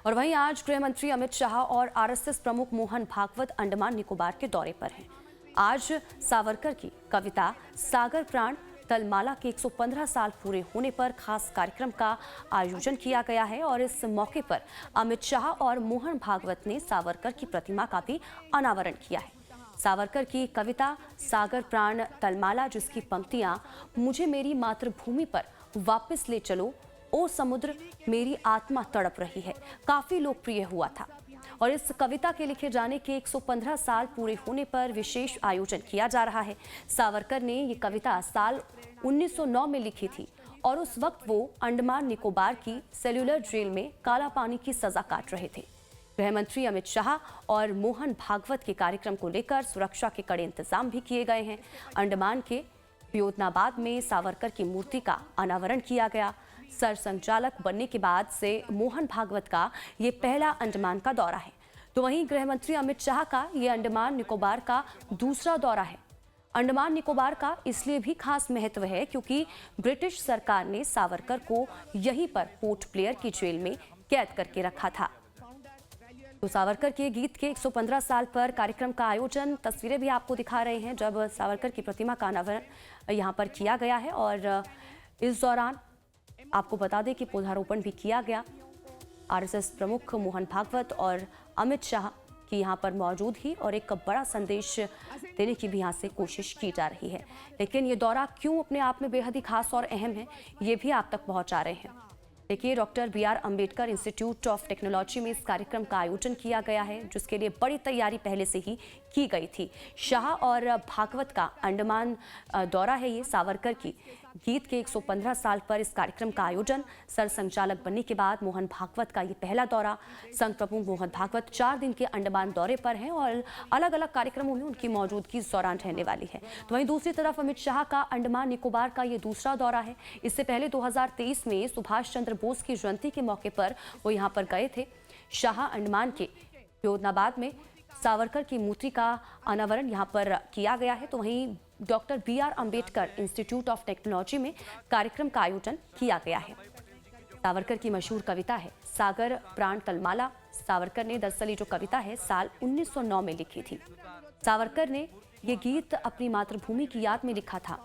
और वहीं आज गृह मंत्री अमित शाह और आरएसएस प्रमुख मोहन भागवत अंडमान निकोबार के दौरे पर हैं। आज सावरकर की कविता सागर प्राण तलमाला के 115 साल पूरे होने पर खास कार्यक्रम का आयोजन किया गया है और इस मौके पर अमित शाह और मोहन भागवत ने सावरकर की प्रतिमा का भी अनावरण किया है। सावरकर की कविता सागर प्राण तलमाला, जिसकी पंक्तियां मुझे मेरी मातृभूमि पर वापस ले चलो, ओ समुद्र मेरी आत्मा तड़प रही है, काफी लोकप्रिय हुआ था। और इस कविता के लिखे जाने के 115 साल पूरे होने पर विशेष आयोजन किया जा रहा है। सावरकर ने ये कविता साल 1909 में लिखी थी और उस वक्त वो अंडमान निकोबार की सेल्यूलर जेल में काला पानी की सजा काट रहे थे। गृह मंत्री अमित शाह और मोहन भागवत के कार्यक्रम को लेकर सुरक्षा के कड़े इंतजाम भी किए गए हैं। अंडमान के वियोदनाबाद में सावरकर की मूर्ति का अनावरण किया गया। सर संचालक बनने के बाद से मोहन भागवत का ये पहला अंडमान का दौरा है। तो वहीं गृह मंत्री अमित शाह का ये अंडमान निकोबार का दूसरा दौरा है। अंडमान निकोबार का इसलिए भी खास महत्व है क्योंकि ब्रिटिश सरकार ने सावरकर को यहीं पर पोर्ट ब्लेयर की जेल में कैद करके रखा था। तो सावरकर के गीत के 115 साल पर कार्यक्रम का आयोजन, तस्वीरें भी आपको दिखा रहे हैं जब सावरकर की प्रतिमा का अनावरण यहाँ पर किया गया है। और इस दौरान आपको बता दें कि पौधारोपण भी किया गया। आरएसएस प्रमुख मोहन भागवत और अमित शाह की यहाँ पर मौजूदगी और एक बड़ा संदेश देने की भी यहाँ से कोशिश की जा रही है। लेकिन ये दौरा क्यों अपने आप में बेहद ही खास और अहम है, ये भी आप तक पहुँचा रहे हैं। देखिए, doctor B R Ambedkar institute of technology में इस कार्यक्रम का आयोजन किया गया है, जिसके लिए बड़ी तैयारी पहले से ही की गई थी। शाह और भागवत का अंडमान दौरा है ये। सावरकर की गीत के 115 साल पर इस कार्यक्रम का आयोजन। सर संचालक बनने के बाद मोहन भागवत का ये पहला दौरा। संघ प्रमुख मोहन भागवत 4 दिन के अंडमान दौरे पर हैं और अलग अलग कार्यक्रमों में उनकी मौजूदगी इस दौरान रहने वाली है। तो वहीं दूसरी तरफ अमित शाह का अंडमान निकोबार का ये दूसरा दौरा है। इससे पहले 2023 में सुभाष चंद्र बोस की जयंती के मौके पर वो यहाँ पर गए थे। शाह अंडमान के वियोदनाबाद में सावरकर की मूर्ति का अनावरण यहाँ पर किया गया है। तो वहीं doctor B R Ambedkar institute of technology में कार्यक्रम का आयोजन किया गया है। सावरकर की मशहूर कविता है सागर प्राण तलमाला। सावरकर ने दरअसल जो कविता है साल 1909 में लिखी थी। सावरकर ने ये गीत अपनी मातृभूमि की याद में लिखा था।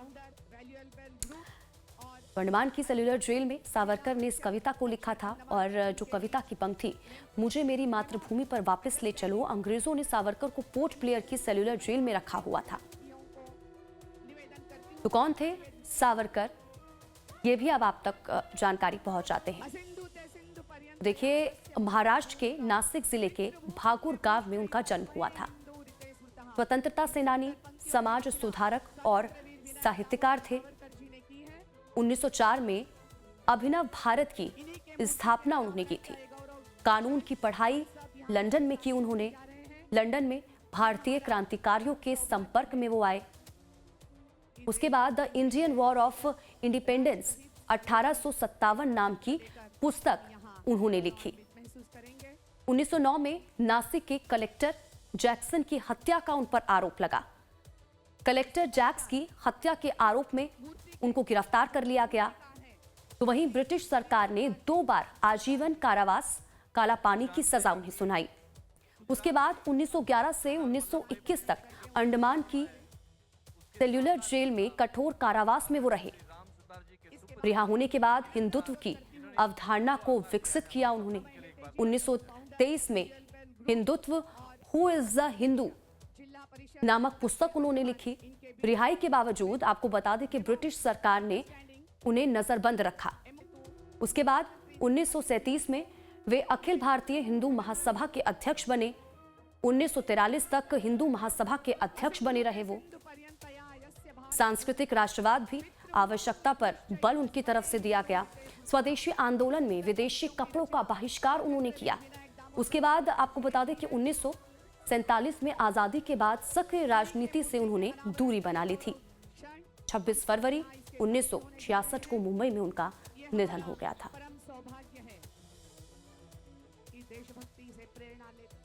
अंडमान की सेल्यूलर जेल में सावरकर ने इस कविता को लिखा था और जो कविता की पंक्ति मुझे मेरी मातृभूमि पर वापस ले चलो, अंग्रेजों ने सावरकर को पोर्ट ब्लेयर की सेल्यूलर जेल में रखा हुआ था। तो कौन थे सावरकर, ये भी अब आप तक जानकारी पहुंचाते हैं। देखिए, महाराष्ट्र के नासिक जिले के भागुर गांव में उनका जन्म हुआ था। स्वतंत्रता सेनानी, समाज सुधारक और साहित्यकार थे। 1904 में अभिनव भारत की स्थापना उन्होंने की थी। कानून की पढ़ाई लंदन में की उन्होंने। लंदन में भारतीय क्रांतिकारियों के संपर्क में वो आए। उसके बाद the Indian war of independence 1857 नाम की पुस्तक उन्होंने लिखी। 1909 में नासिक के कलेक्टर जैक्सन की हत्या का उन पर आरोप लगा। कलेक्टर जैक्स की हत्या के आरोप में उनको गिरफ्तार कर लिया गया। तो वहीं ब्रिटिश सरकार ने 2 बार आजीवन कारावास, काला पानी की सजा उन्हें सुनाई। उसके बाद 1911 से 1921 तक अंडमान की सेल्यूलर जेल में कठोर कारावास में वो रहे। रिहा होने के बाद हिंदुत्व की अवधारणा को विकसित किया उन्होंने। 1923 में Hindutva who is the Hindu नामक पुस्तक उन्होंने लिखी। रिहाई के बावजूद आपको बता दें कि ब्रिटिश सरकार ने उन्हें नजरबंद रखा। उसके बाद 1937 में वे अखिल भारतीय हिंदू महासभा के अध्यक्ष बने। 1943 तक हिंदू महासभा के अध्यक्ष बने रहे वो। सांस्कृतिक राष्ट्रवाद भी आवश्यकता पर बल उनकी तरफ से दिया गया। स्वदेशी आंदोलन में विदेशी कपड़ों का बहिष्कार उन्होंने किया। उसके बाद आपको बता दें कि 1947 में आजादी के बाद सक्रिय राजनीति से उन्होंने दूरी बना ली थी। 26 फरवरी 1966 को मुंबई में उनका निधन हो गया था।